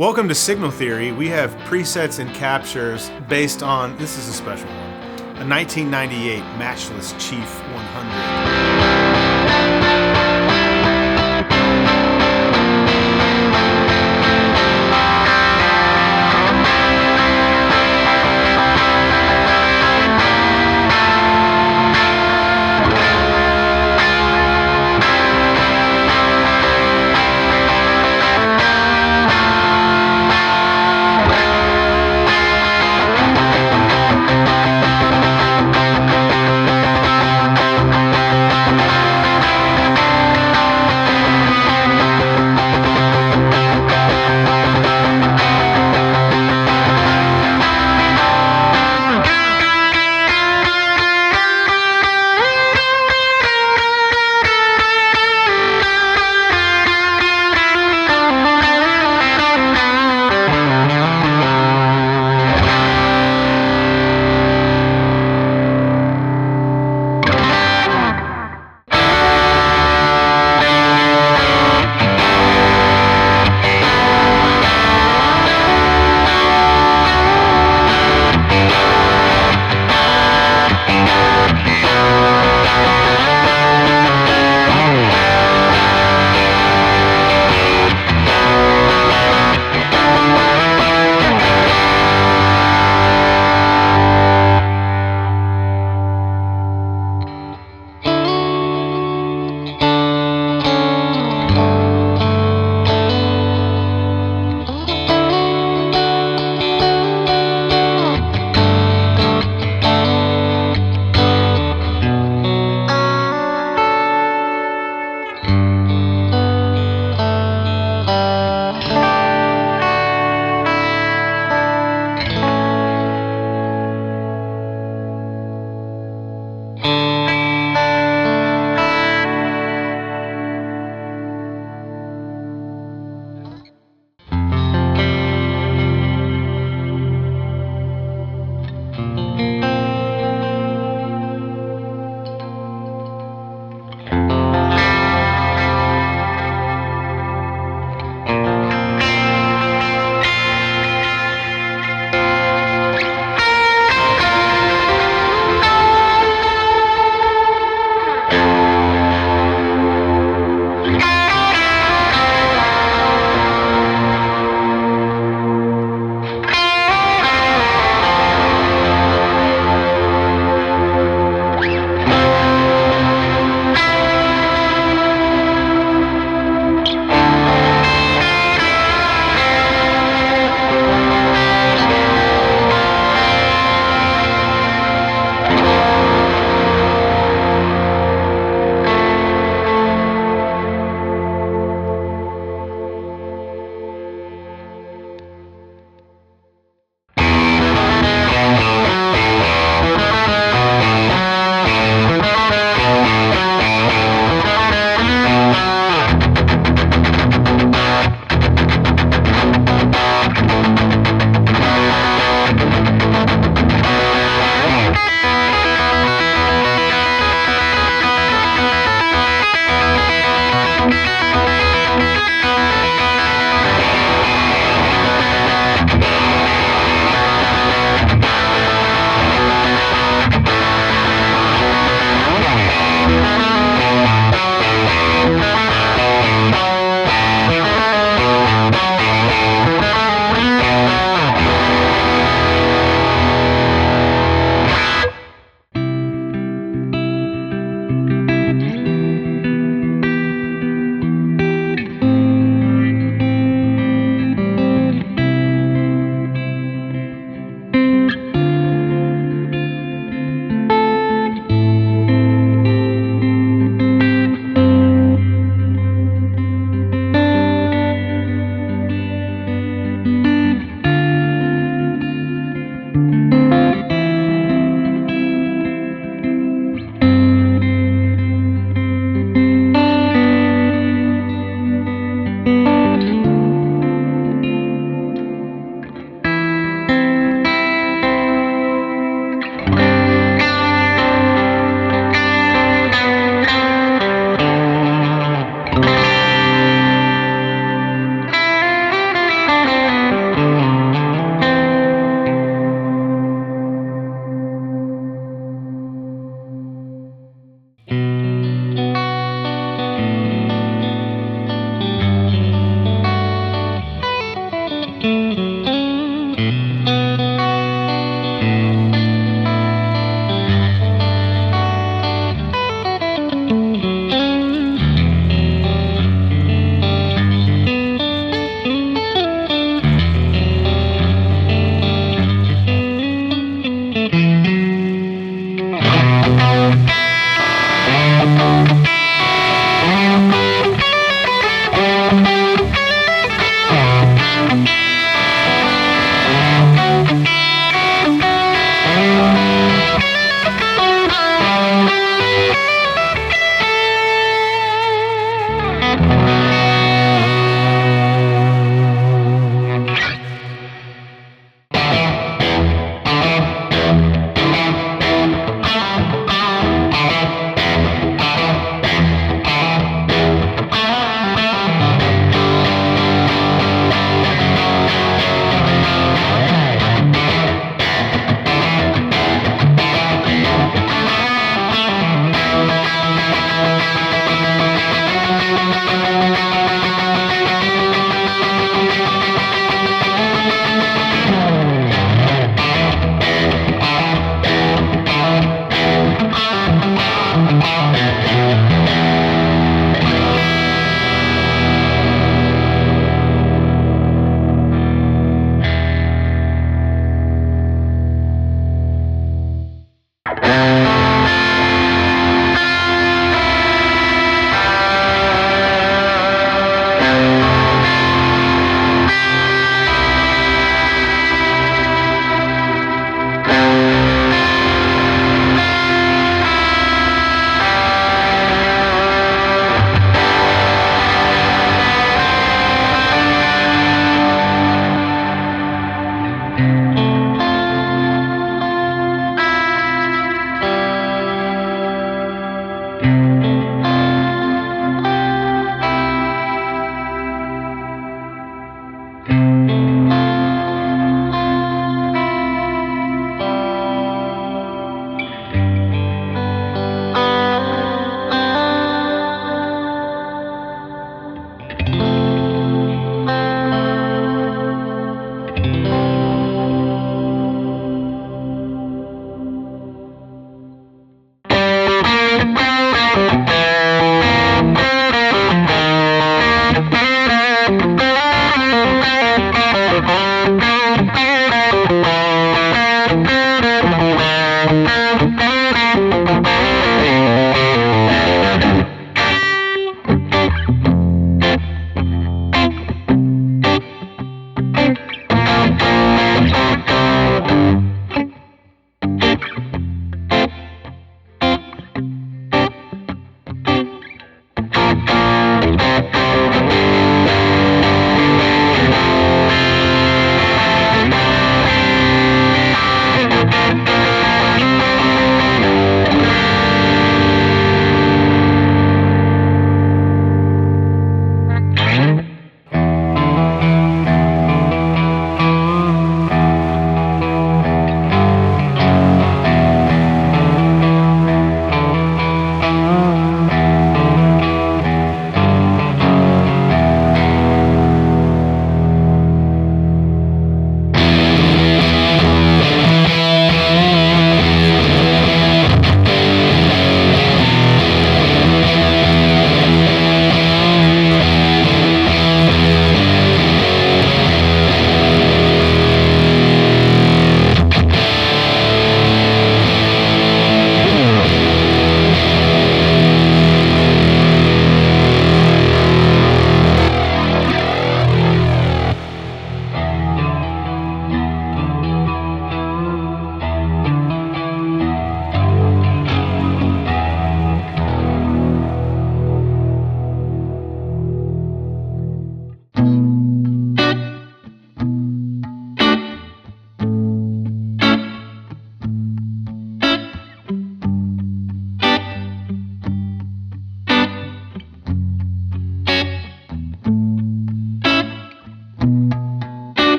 Welcome to Signal Theory. We have presets and captures based on, this is a special one, a 1998 Matchless Chief 100.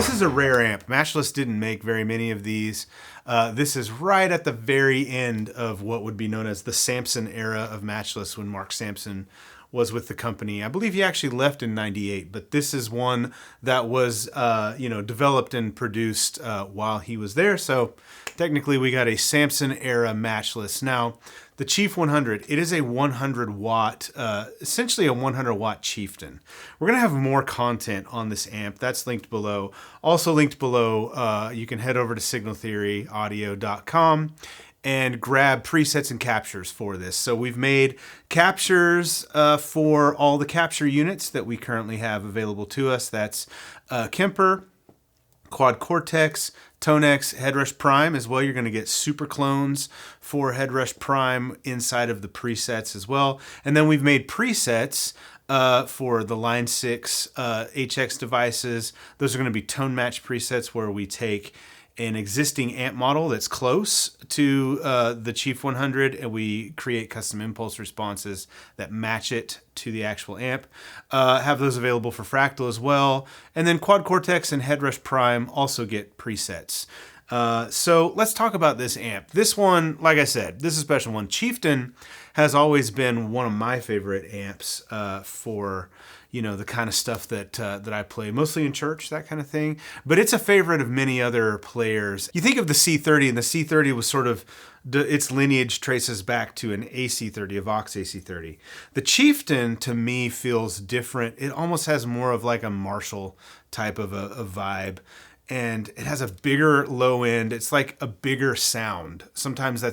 This is a rare amp. Matchless didn't make very many of these. This is right at the very end of what would be known as the Sampson-era of Matchless, when Mark Sampson was with the company. I believe he actually left in '98, but this is one that was developed and produced while he was there. So technically we got a Sampson-era Matchless. Now, the Chief 100, it is a 100 watt, essentially a 100 watt Chieftain. We're gonna have more content on this amp. That's linked below. Also linked below, you can head over to signaltheoryaudio.com and grab presets and captures for this. So we've made captures for all the capture units that we currently have available to us. That's Kemper, Quad Cortex, TONEX, Headrush Prime as well. You're going to get super clones for Headrush Prime inside of the presets as well. And then we've made presets for the Line 6 HX devices. Those are going to be tone match presets where we take an existing amp model that's close to the Chief 100 and we create custom impulse responses that match it to the actual amp. Have those available for Fractal as well. And then Quad Cortex and Headrush Prime also get presets. So let's talk about this amp. This one, like I said, this is a special one. Chieftain has always been one of my favorite amps for the kind of stuff that I play, mostly in church, that kind of thing. But it's a favorite of many other players. You think of the C30, and the C30 was sort of, its lineage traces back to an AC30, a Vox AC30. The Chieftain, to me, feels different. It almost has more of like a Marshall type of a vibe. And it has a bigger low end. It's like a bigger sound. Sometimes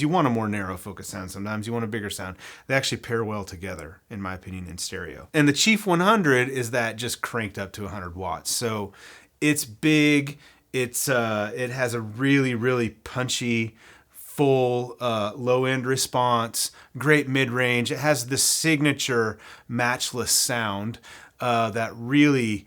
you want a more narrow focus sound. Sometimes you want a bigger sound. They actually pair well together, in my opinion, in stereo. And the Chief 100 is that just cranked up to 100 watts. So it's big. It has a really, really punchy, full low end response, great mid range. It has the signature Matchless sound that really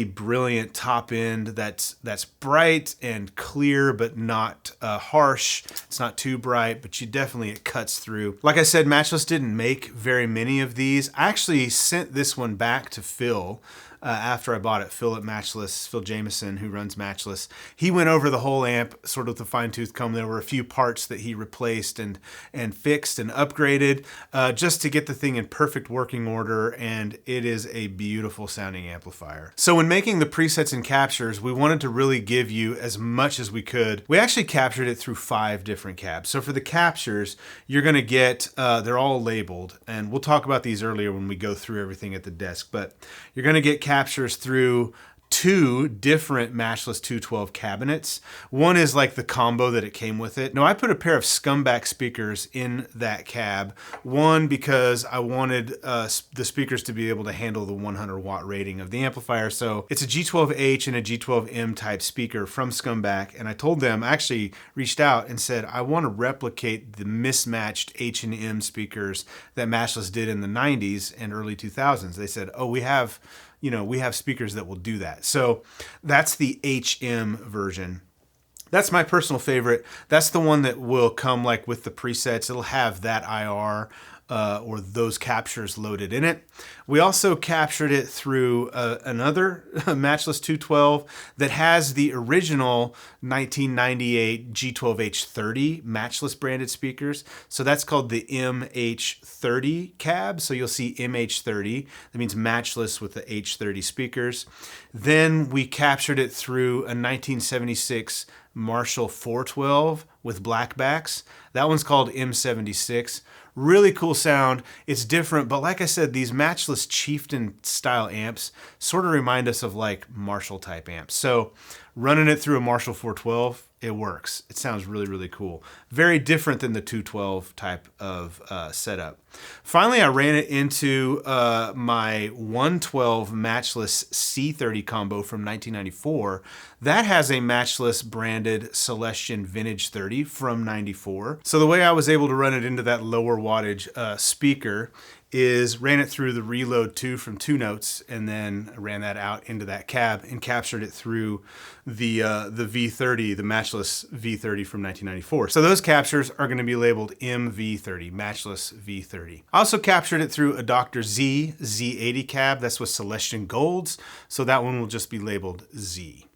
brilliant top end that's bright and clear but not harsh. It's not too bright, but it cuts through. Like I said, Matchless didn't make very many of these. I actually sent this one back to Phil after I bought it. Phil at Matchless, Phil Jameson, who runs Matchless. He went over the whole amp sort of with a fine-tooth comb. There were a few parts that he replaced and fixed and upgraded just to get the thing in perfect working order, and it is a beautiful sounding amplifier. So when making the presets and captures, we wanted to really give you as much as we could. We actually captured it through 5 different cabs. So for the captures, you're gonna get, they're all labeled, and we'll talk about these earlier when we go through everything at the desk, but you're gonna get captures through 2 different Matchless 212 cabinets. One is like the combo that it came with it. Now I put a pair of Scumbag speakers in that cab. One, because I wanted the speakers to be able to handle the 100 watt rating of the amplifier. So it's a G12H and a G12M type speaker from Scumbag. And I told them, I actually reached out and said, I want to replicate the mismatched H&M speakers that Matchless did in the 90s and early 2000s. They said, oh, we have speakers that will do that. So that's the HM version. That's my personal favorite. That's the one that will come like with the presets. It'll have that IR or those captures loaded in it. We also captured it through another Matchless 212 that has the original 1998 G12H30 Matchless branded speakers. So that's called the MH30 cab. So you'll see MH30. That means Matchless with the H30 speakers. Then we captured it through a 1976 Marshall 412 with blackbacks. That one's called M76. Really cool sound. It's different, but like I said, these Matchless Chieftain style amps sort of remind us of like Marshall type amps. So running it through a Marshall 412, it works. It sounds really, really cool. Very different than the 212 type of setup. Finally, I ran it into my 112 Matchless C30 combo from 1994. That has a Matchless branded Celestion Vintage 30 from 94. So the way I was able to run it into that lower wattage speaker is ran it through the Reload 2 from 2Notes, and then ran that out into that cab and captured it through the V30, the Matchless V30 from 1994. So those captures are going to be labeled MV30, Matchless V30. I also captured it through a Dr. Z Z80 cab. That's with Celestian Golds, so that one will just be labeled Z.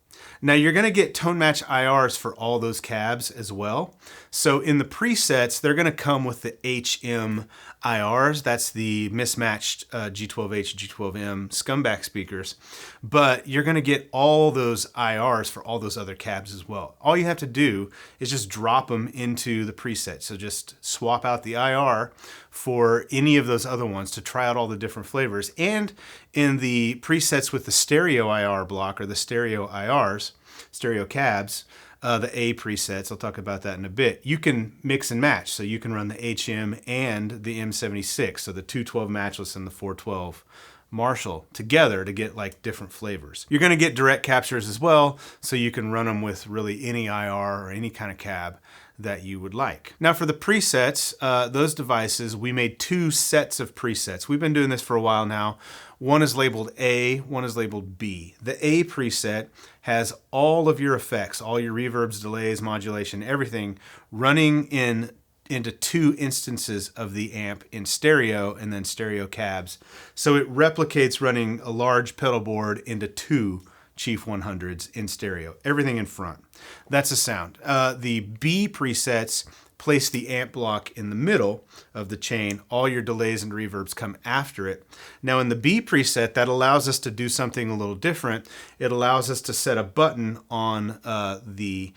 Now you're going to get tone match IRs for all those cabs as well. So in the presets, they're going to come with the HM IRs. That's the mismatched G12H, G12M scumbag speakers. But you're going to get all those IRs for all those other cabs as well. All you have to do is just drop them into the preset. So just swap out the IR for any of those other ones to try out all the different flavors. And in the presets with the stereo IR block, or the stereo IRs, stereo cabs, the A presets, I'll talk about that in a bit, you can mix and match. So you can run the HM and the M76, so the 212 Matchless and the 412 Marshall together to get like different flavors. You're going to get direct captures as well, so you can run them with really any IR or any kind of cab that you would like. Now for the presets, those devices, we made 2 sets of presets. We've been doing this for a while now. One is labeled A, one is labeled B. The A preset has all of your effects, all your reverbs, delays, modulation, everything running into 2 instances of the amp in stereo and then stereo cabs. So it replicates running a large pedal board into 2 Chief 100s in stereo, everything in front. That's the sound. The B presets place the amp block in the middle of the chain. All your delays and reverbs come after it. Now in the B preset, that allows us to do something a little different. It allows us to set a button on the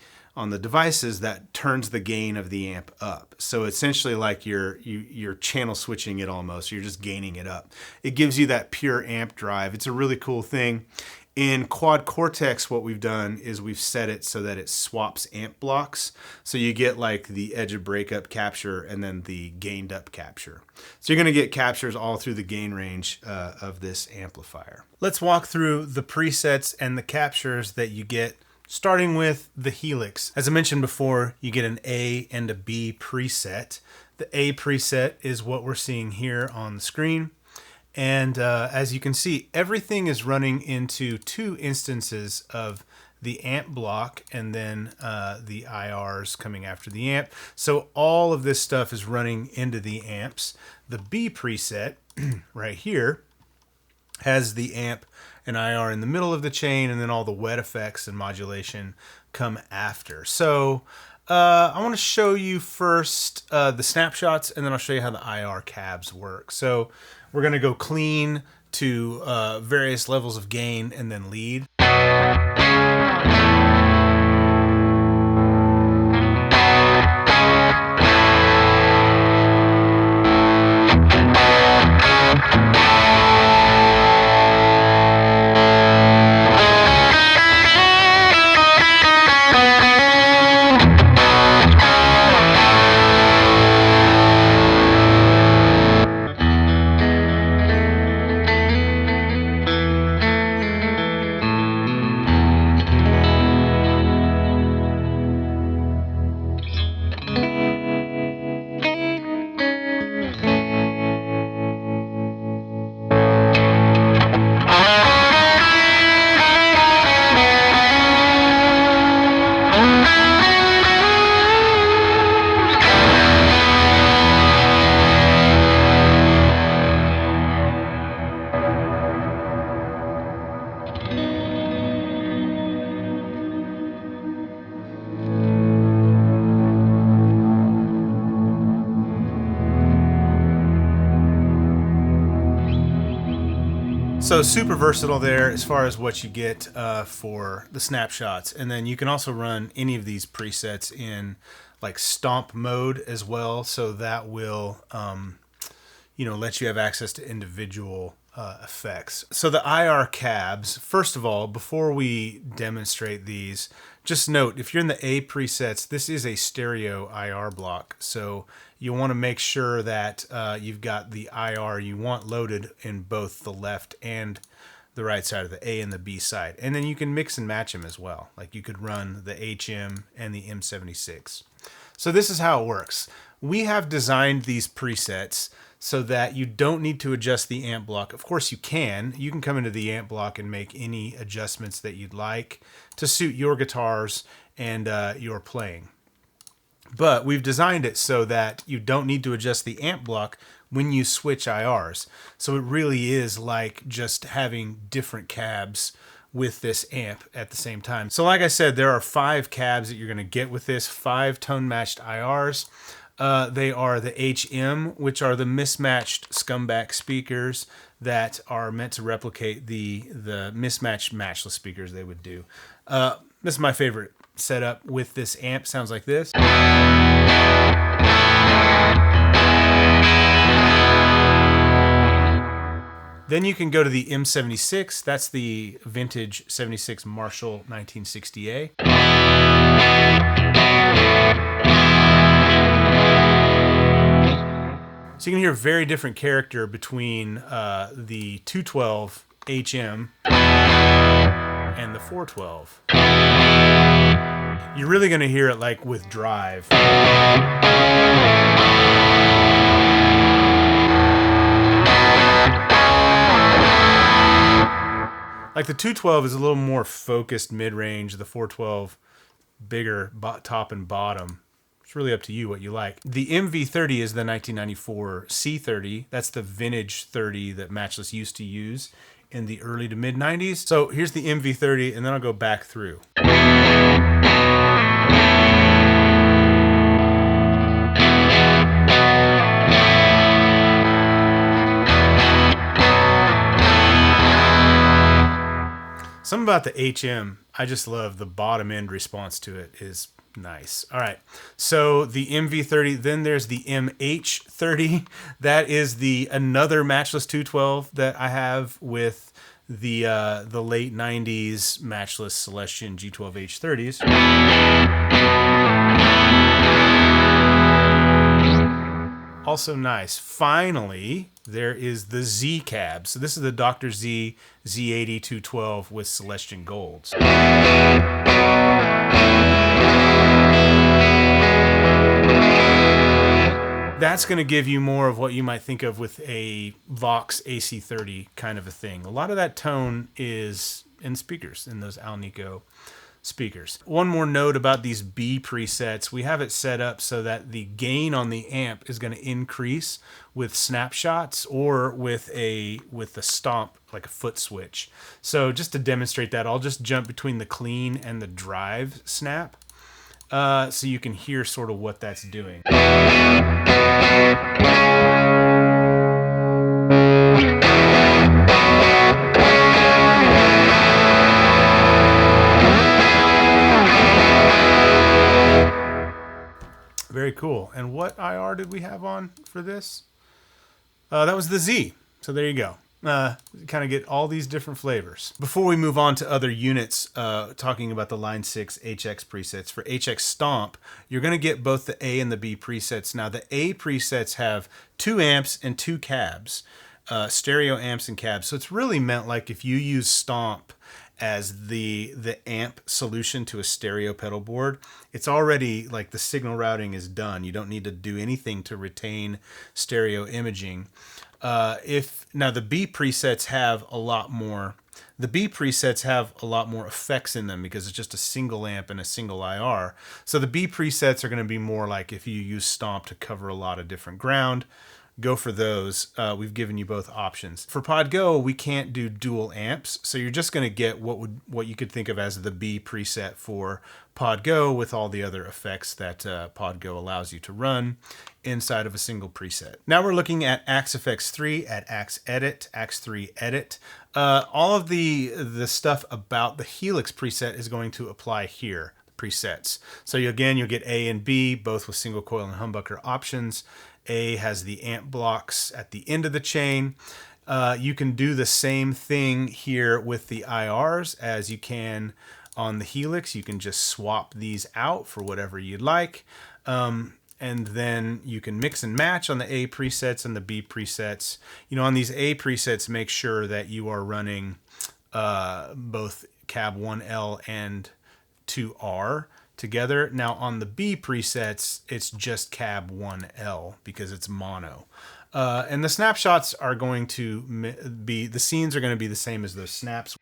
devices that turns the gain of the amp up. So essentially like you're channel switching it almost. You're just gaining it up. It gives you that pure amp drive. It's a really cool thing. In Quad Cortex, what we've done is we've set it so that it swaps amp blocks. So you get like the edge of breakup capture and then the gained up capture. So you're going to get captures all through the gain range of this amplifier. Let's walk through the presets and the captures that you get, starting with the Helix. As I mentioned before, you get an A and a B preset. The A preset is what we're seeing here on the screen. And as you can see, everything is running into 2 instances of the amp block and then the IRs coming after the amp. So all of this stuff is running into the amps. The B preset right here has the amp and IR in the middle of the chain, and then all the wet effects and modulation come after. So I want to show you first the snapshots, and then I'll show you how the IR cabs work. So we're going to go clean to various levels of gain and then lead. So super versatile there as far as what you get for the snapshots. And then you can also run any of these presets in like Stomp mode as well. So that will, let you have access to individual effects. So the IR cabs, first of all, before we demonstrate these, just note, if you're in the A presets, this is a stereo IR block. So you want to make sure that you've got the IR you want loaded in both the left and the right side of the A and the B side. And then you can mix and match them as well. Like you could run the HM and the M76. So this is how it works. We have designed these presets so that you don't need to adjust the amp block. Of course you can. You can come into the amp block and make any adjustments that you'd like to suit your guitars and your playing. But we've designed it so that you don't need to adjust the amp block when you switch IRs. So it really is like just having different cabs with this amp at the same time. So like I said, there are 5 cabs that you're going to get with this, 5 tone matched IRs. They are the HM, which are the mismatched scumbag speakers that are meant to replicate the mismatched matchless speakers they would do. This is my favorite setup with this amp. Sounds like this. Then you can go to the M76. That's the vintage 76 Marshall 1960A. So you can hear a very different character between the 212 HM and the 412. You're really going to hear it like with drive. Like the 212 is a little more focused mid-range, the 412 bigger top and bottom. It's really up to you what you like. The MV30 is the 1994 C30. That's the vintage 30 that Matchless used to use in the early to mid 90s. So here's the MV30, and then I'll go back through. Something about the HM, I just love the bottom end response to it is nice. All right, so the MV30, then there's the MH30. That is another Matchless 212 that I have with the late 90s Matchless Celestion G12H30s. Also nice. Finally, there is the Z cab. So this is the Dr. Z Z80 212 with Celestion Golds. That's going to give you more of what you might think of with a Vox AC30 kind of a thing. A lot of that tone is in speakers, in those Alnico speakers. One more note about these B presets. We have it set up so that the gain on the amp is going to increase with snapshots or with the stomp, like a foot switch. So just to demonstrate that, I'll just jump between the clean and the drive snap so you can hear sort of what that's doing. Very cool. And what IR did we have on for this? That was the Z. So there you go. Kind of get all these different flavors. Before we move on to other units, talking about the Line 6 HX presets, for HX Stomp, you're going to get both the A and the B presets. Now, the A presets have 2 amps and 2 cabs, stereo amps and cabs. So it's really meant like if you use Stomp as the amp solution to a stereo pedal board, it's already like the signal routing is done. You don't need to do anything to retain stereo imaging. Now the B presets have a lot more. The B presets have a lot more effects in them because it's just a single amp and a single IR. So the B presets are going to be more like if you use Stomp to cover a lot of different ground. Go for those. We've given you both options. For Pod Go, we can't do dual amps, so you're just going to get what you could think of as the B preset for Pod Go with all the other effects that Pod Go allows you to run inside of a single preset. Now we're looking at Axe FX3 at Axe Edit, Axe 3 Edit. All of the stuff about the Helix preset is going to apply here, presets. So you'll get A and B, both with single coil and humbucker options. A has the amp blocks at the end of the chain. You can do the same thing here with the IRs as you can on the Helix. You can just swap these out for whatever you'd like. And then you can mix and match on the A presets and the B presets. On these A presets, make sure that you are running both cab 1L and 2R together. Now on the B presets, it's just cab 1L because it's mono. And the snapshots are going to be, the scenes are going to be the same as those snaps.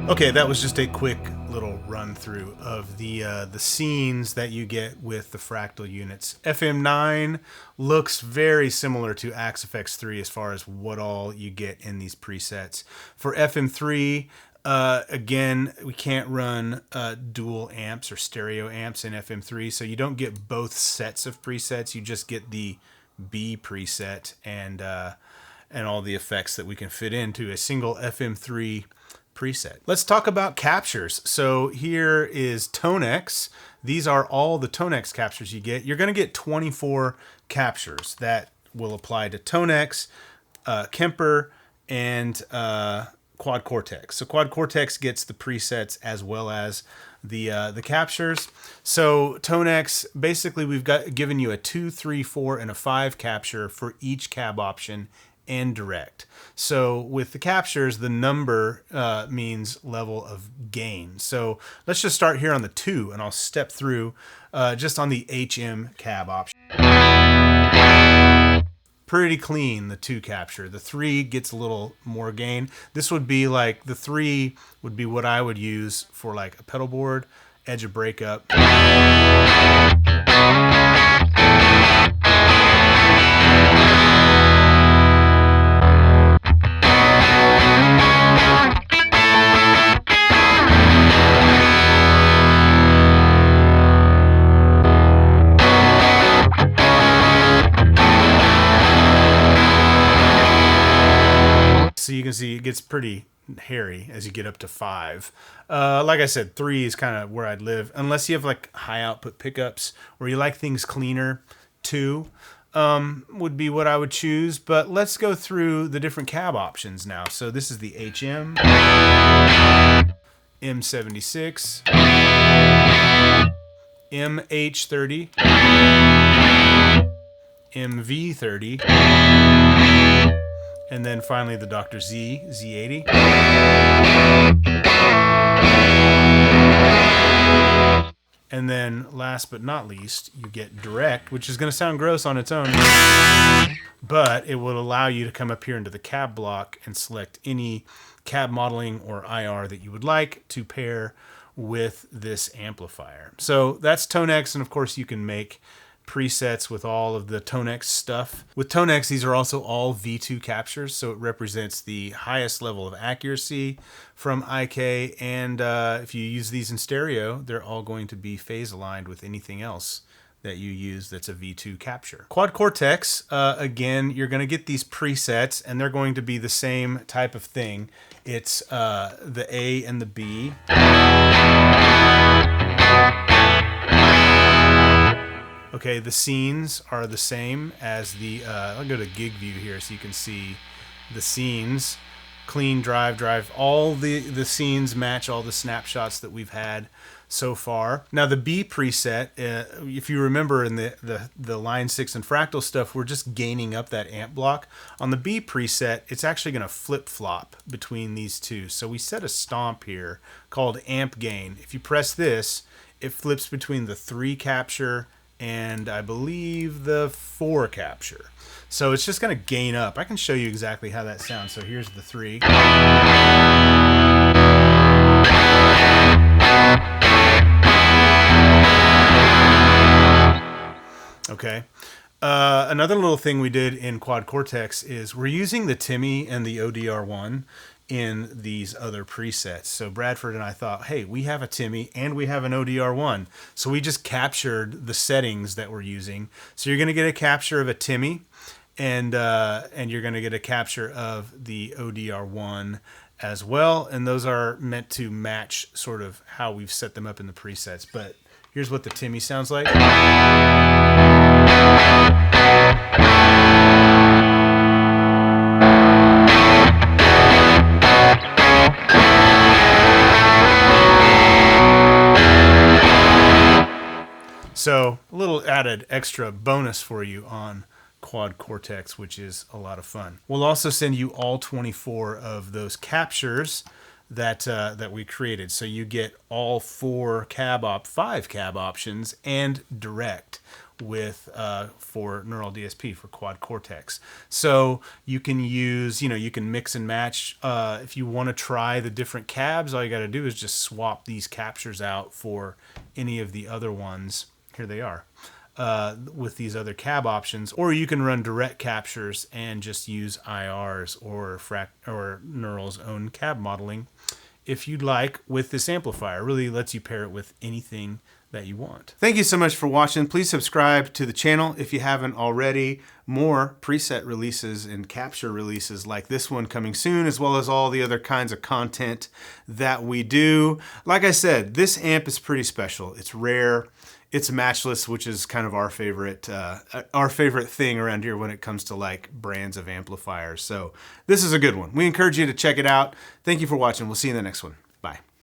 Okay, that was just a quick little run through of the scenes that you get with the Fractal units. FM9 looks very similar to Axe FX3 as far as what all you get in these presets. For FM3, again, we can't run dual amps or stereo amps in FM3, so you don't get both sets of presets. You just get the B preset and all the effects that we can fit into a single FM3 preset. Let's talk about captures. So here is TONEX. These are all the TONEX captures you get. You're going to get 24 captures that will apply to TONEX, Kemper, and Quad Cortex. So Quad Cortex gets the presets as well as the captures. So TONEX, basically we've given you a 2, 3, 4, and a 5 capture for each cab option and direct. So with the captures, the number means level of gain. So let's just start here on the 2, and I'll step through just on the HM cab option. Pretty clean, the 2 capture. The 3 gets a little more gain. This would be like, the 3 would be what I would use for like a pedal board, edge of breakup. So you can see it gets pretty hairy as you get up to 5. Like I said, 3 is kind of where I'd live, unless you have like high output pickups or you like things cleaner. 2 would be what I would choose. But let's go through the different cab options now. So this is the HM, M76, MH30, MV30, and then finally the Dr. Z, Z80. And then last but not least, you get direct, which is going to sound gross on its own, but it will allow you to come up here into the cab block and select any cab modeling or IR that you would like to pair with this amplifier. So that's TONEX, and of course you can make presets with all of the TONEX stuff. With TONEX, these are also all V2 captures, so it represents the highest level of accuracy from IK, and if you use these in stereo, they're all going to be phase aligned with anything else that you use that's a V2 capture. Quad Cortex, again, you're going to get these presets, and they're going to be the same type of thing. It's the A and the B. Okay, the scenes are the same as the, I'll go to gig view here so you can see the scenes. Clean, drive, all the scenes match all the snapshots that we've had so far. Now the B preset, if you remember in the Line 6 and Fractal stuff, we're just gaining up that amp block. On the B preset, it's actually going to flip-flop between these two. So we set a stomp here called amp gain. If you press this, it flips between the 3 capture and I believe the 4 capture. So it's just going to gain up. I can show you exactly how that sounds. So here's the 3. Okay. Another little thing we did in Quad Cortex is we're using the Timmy and the ODR1 in these other presets. So Bradford and I thought, hey, we have a Timmy and we have an ODR1. So we just captured the settings that we're using. So you're going to get a capture of a Timmy, and you're going to get a capture of the ODR1 as well. And those are meant to match sort of how we've set them up in the presets. But here's what the Timmy sounds like. So a little added extra bonus for you on Quad Cortex, which is a lot of fun. We'll also send you all 24 of those captures that we created. So you get all 5 cab options and direct with for Neural DSP for Quad Cortex. So you can use, you can mix and match. If you want to try the different cabs, all you got to do is just swap these captures out for any of the other ones. Here they are with these other cab options, or you can run direct captures and just use IRs or Neural's own cab modeling if you'd like with this amplifier. It really lets you pair it with anything that you want. Thank you so much for watching. Please subscribe to the channel if you haven't already. More preset releases and capture releases like this one coming soon, as well as all the other kinds of content that we do. Like I said, this amp is pretty special. It's rare. It's matchless, which is kind of our favorite thing around here when it comes to like brands of amplifiers. So this is a good one. We encourage you to check it out. Thank you for watching. We'll see you in the next one. Bye.